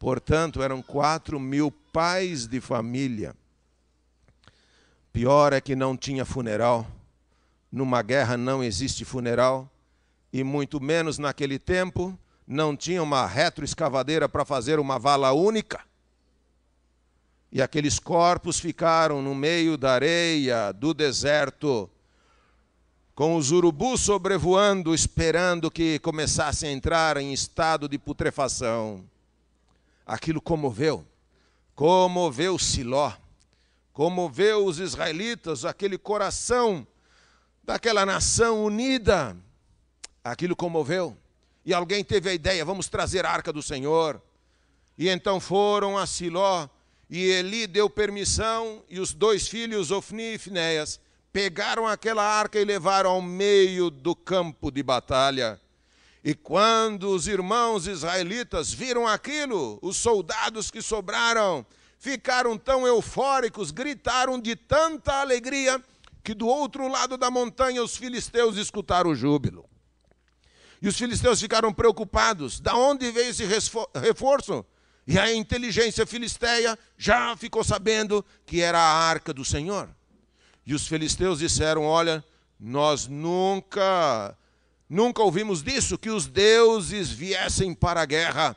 Portanto, eram 4.000 pais de família. Pior é que não tinha funeral. Numa guerra não existe funeral. E muito menos naquele tempo, não tinha uma retroescavadeira para fazer uma vala única. E aqueles corpos ficaram no meio da areia, do deserto, com os urubus sobrevoando, esperando que começassem a entrar em estado de putrefação. Aquilo comoveu Siló, comoveu os israelitas, aquele coração daquela nação unida. Aquilo comoveu. E alguém teve a ideia, vamos trazer a arca do Senhor. E então foram a Siló, e Eli deu permissão, e os 2 filhos, Ofni e Finéias, pegaram aquela arca e levaram ao meio do campo de batalha. E quando os irmãos israelitas viram aquilo, os soldados que sobraram ficaram tão eufóricos, gritaram de tanta alegria, que do outro lado da montanha os filisteus escutaram o júbilo. E os filisteus ficaram preocupados. Da onde veio esse reforço? E a inteligência filisteia já ficou sabendo que era a arca do Senhor. E os filisteus disseram, olha, nós nunca ouvimos disso, que os deuses viessem para a guerra.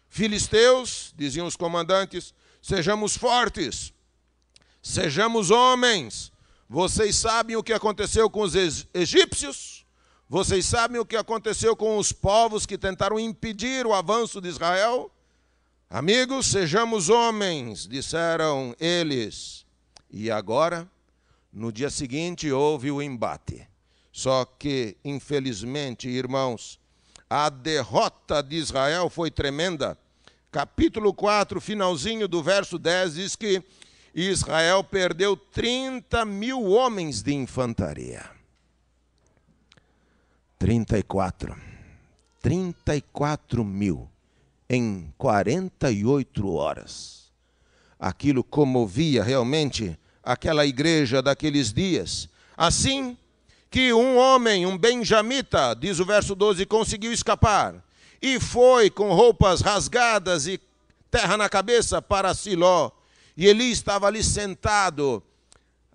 Filisteus, diziam os comandantes, sejamos fortes, sejamos homens. Vocês sabem o que aconteceu com os egípcios? Vocês sabem o que aconteceu com os povos que tentaram impedir o avanço de Israel? Amigos, sejamos homens, disseram eles. E agora, no dia seguinte, houve o embate. Só que, infelizmente, irmãos, a derrota de Israel foi tremenda. Capítulo 4, finalzinho do verso 10, diz que Israel perdeu 30.000 homens de infantaria. 34 mil em 48 horas. Aquilo comovia realmente aquela igreja daqueles dias. Assim que um homem, um benjamita, diz o verso 12, conseguiu escapar e foi com roupas rasgadas e terra na cabeça para Siló. E Eli estava ali sentado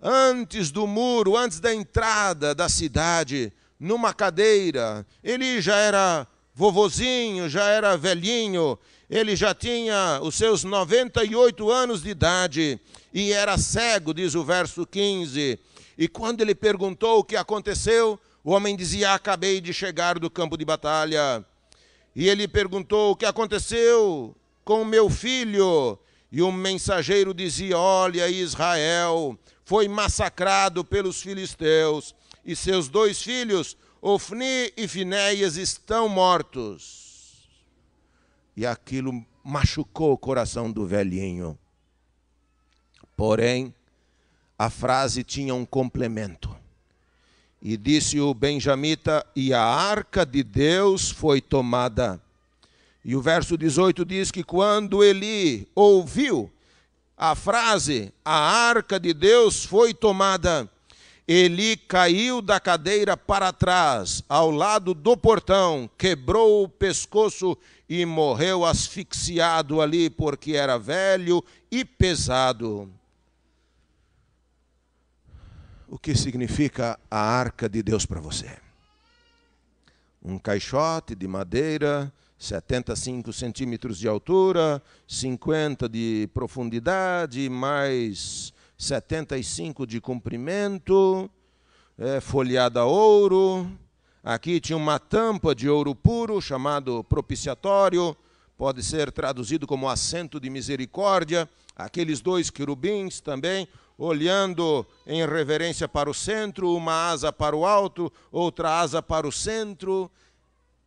antes do muro, antes da entrada da cidade, numa cadeira. Ele já era vovozinho, já era velhinho, ele já tinha os seus 98 anos de idade e era cego, diz o verso 15. E quando ele perguntou o que aconteceu, o homem dizia, acabei de chegar do campo de batalha. E ele perguntou o que aconteceu com meu filho. E o mensageiro dizia, olha, Israel foi massacrado pelos filisteus e seus 2 filhos, Ofni e Finéias, estão mortos. E aquilo machucou o coração do velhinho. Porém, a frase tinha um complemento. E disse o benjamita, e a arca de Deus foi tomada. E o verso 18 diz que quando Eli ouviu a frase, a arca de Deus foi tomada, Eli caiu da cadeira para trás, ao lado do portão, quebrou o pescoço e morreu asfixiado ali, porque era velho e pesado. O que significa a arca de Deus para você? Um caixote de madeira, 75 centímetros de altura, 50 de profundidade, mais 75 de comprimento, folheada a ouro. Aqui tinha uma tampa de ouro puro, chamado propiciatório, pode ser traduzido como assento de misericórdia. Aqueles 2 querubins também, olhando em reverência para o centro, uma asa para o alto, outra asa para o centro.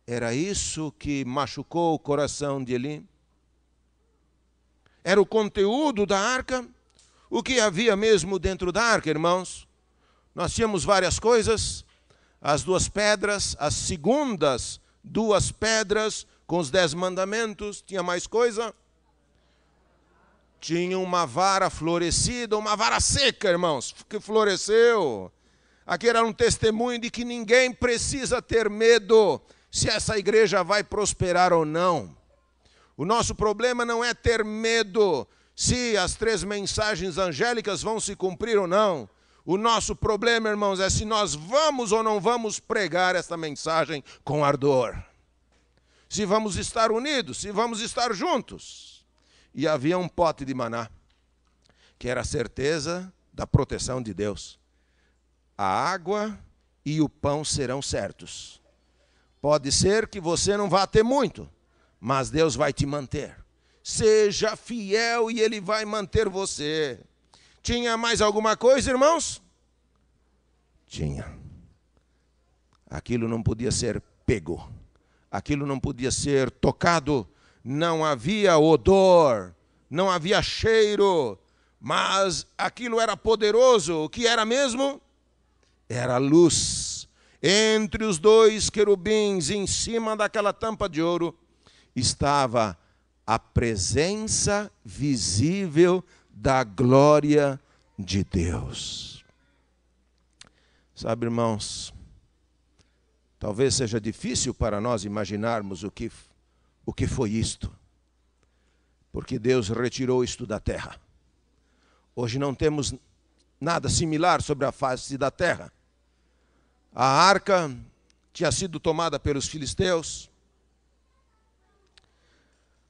Era isso que machucou o coração de Eli? Era o conteúdo da arca? O que havia mesmo dentro da arca, irmãos? Nós tínhamos várias coisas, as 2 pedras, as segundas 2 pedras com os 10 mandamentos. Tinha mais coisa? Tinha uma vara florescida, uma vara seca, irmãos, que floresceu. Aqui era um testemunho de que ninguém precisa ter medo se essa igreja vai prosperar ou não. O nosso problema não é ter medo se as 3 mensagens angélicas vão se cumprir ou não. O nosso problema, irmãos, é se nós vamos ou não vamos pregar esta mensagem com ardor. Se vamos estar unidos, se vamos estar juntos. E havia um pote de maná, que era a certeza da proteção de Deus. A água e o pão serão certos. Pode ser que você não vá ter muito, mas Deus vai te manter. Seja fiel e Ele vai manter você. Tinha mais alguma coisa, irmãos? Tinha. Aquilo não podia ser pego. Aquilo não podia ser tocado. Não havia odor, não havia cheiro, mas aquilo era poderoso. O que era mesmo? Era luz. Entre os 2 querubins, em cima daquela tampa de ouro, estava a presença visível da glória de Deus. Sabe, irmãos, talvez seja difícil para nós imaginarmos o que foi isto, porque Deus retirou isto da terra. Hoje não temos nada similar sobre a face da terra. A arca tinha sido tomada pelos filisteus.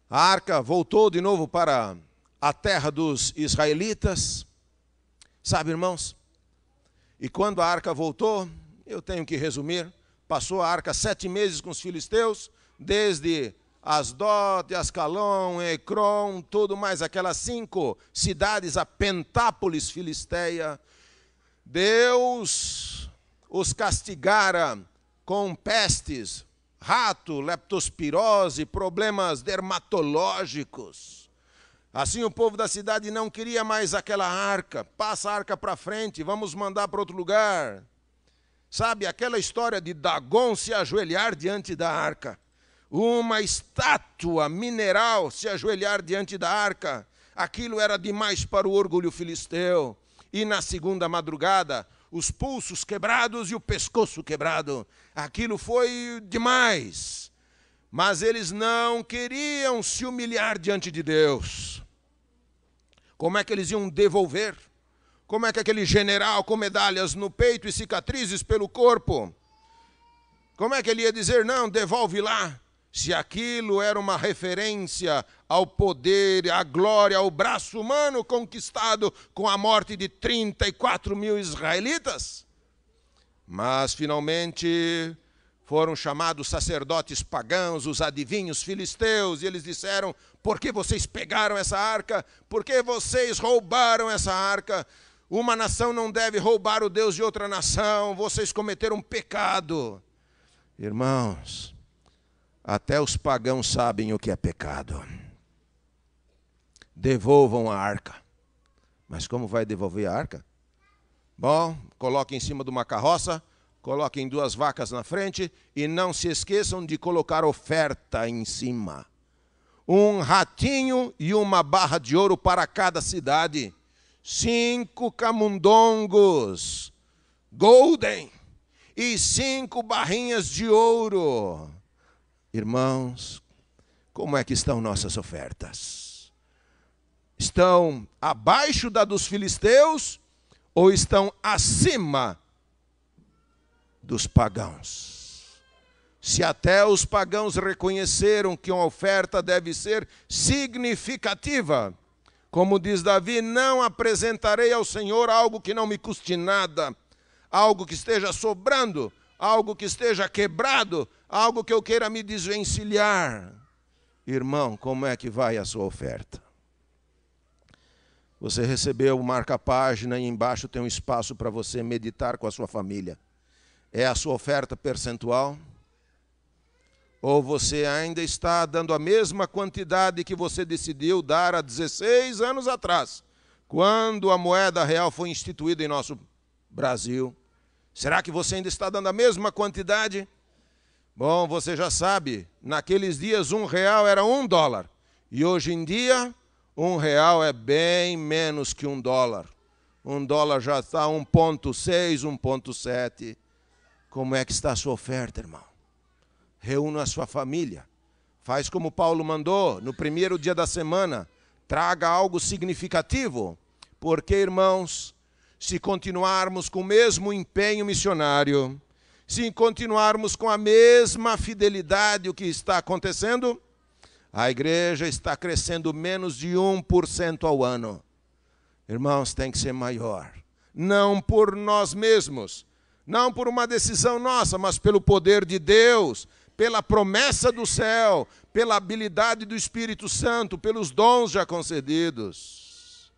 A arca voltou de novo para a terra dos israelitas. Sabe, irmãos? E quando a arca voltou, eu tenho que resumir, passou a arca 7 meses com os filisteus, desde Asdod, Ascalon, Ecrom, tudo mais, aquelas 5 cidades, a Pentápolis filisteia. Deus os castigara com pestes, rato, leptospirose, problemas dermatológicos. Assim o povo da cidade não queria mais aquela arca. Passa a arca para frente, vamos mandar para outro lugar. Sabe, aquela história de Dagon se ajoelhar diante da arca. Uma estátua mineral se ajoelhar diante da arca. Aquilo era demais para o orgulho filisteu. E na segunda madrugada, os pulsos quebrados e o pescoço quebrado. Aquilo foi demais. Mas eles não queriam se humilhar diante de Deus. Como é que eles iam devolver? Como é que aquele general com medalhas no peito e cicatrizes pelo corpo, como é que ele ia dizer, não, devolve lá? Se aquilo era uma referência ao poder, à glória, ao braço humano conquistado com a morte de 34 mil israelitas. Mas, finalmente, foram chamados sacerdotes pagãos, os adivinhos filisteus, e eles disseram, por que vocês pegaram essa arca? Por que vocês roubaram essa arca? Uma nação não deve roubar o Deus de outra nação, vocês cometeram um pecado. Irmãos, até os pagãos sabem o que é pecado. Devolvam a arca. Mas como vai devolver a arca? Bom, coloquem em cima de uma carroça, coloquem 2 vacas na frente e não se esqueçam de colocar oferta em cima. Um ratinho e uma barra de ouro para cada cidade. 5 camundongos golden e 5 barrinhas de ouro. Irmãos, como é que estão nossas ofertas? Estão abaixo da dos filisteus ou estão acima dos pagãos? Se até os pagãos reconheceram que uma oferta deve ser significativa, como diz Davi, não apresentarei ao Senhor algo que não me custe nada, algo que esteja sobrando, algo que esteja quebrado, algo que eu queira me desvencilhar. Irmão, como é que vai a sua oferta? Você recebeu o marca-página e embaixo tem um espaço para você meditar com a sua família. É a sua oferta percentual? Ou você ainda está dando a mesma quantidade que você decidiu dar há 16 anos atrás, quando a moeda real foi instituída em nosso Brasil? Será que você ainda está dando a mesma quantidade? Bom, você já sabe, naqueles dias R$1 era $1. E hoje em dia, R$1 é bem menos que $1. $1 já está 1,6, 1,7. Como é que está a sua oferta, irmão? Reúna a sua família. Faz como Paulo mandou, no primeiro dia da semana, traga algo significativo, porque, irmãos, se continuarmos com o mesmo empenho missionário, se continuarmos com a mesma fidelidade, o que está acontecendo? A igreja está crescendo menos de 1% ao ano. Irmãos, tem que ser maior. Não por nós mesmos, não por uma decisão nossa, mas pelo poder de Deus, pela promessa do céu, pela habilidade do Espírito Santo, pelos dons já concedidos.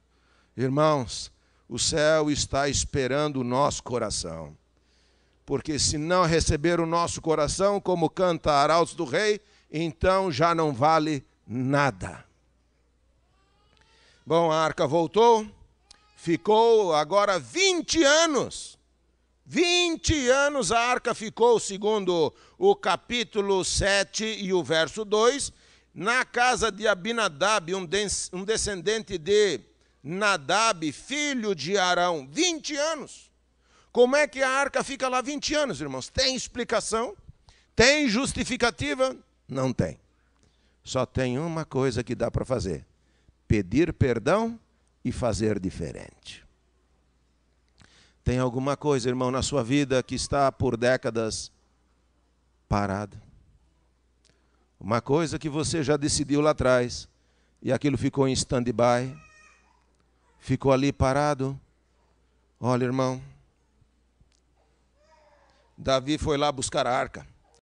Irmãos, o céu está esperando o nosso coração. Porque se não receber o nosso coração, como canta Arautos do Rei, então já não vale nada. Bom, a arca voltou, ficou agora 20 anos. 20 anos a arca ficou, segundo o capítulo 7 e o verso 2, na casa de Abinadab, um descendente de Nadab, filho de Arão. 20 anos. Como é que a arca fica lá 20 anos, irmãos? Tem explicação? Tem justificativa? Não tem. Só tem uma coisa que dá para fazer: pedir perdão e fazer diferente. Tem alguma coisa, irmão, na sua vida que está por décadas parada? Uma coisa que você já decidiu lá atrás e aquilo ficou em stand-by, ficou ali parado. Olha, irmão, Davi foi lá buscar a arca.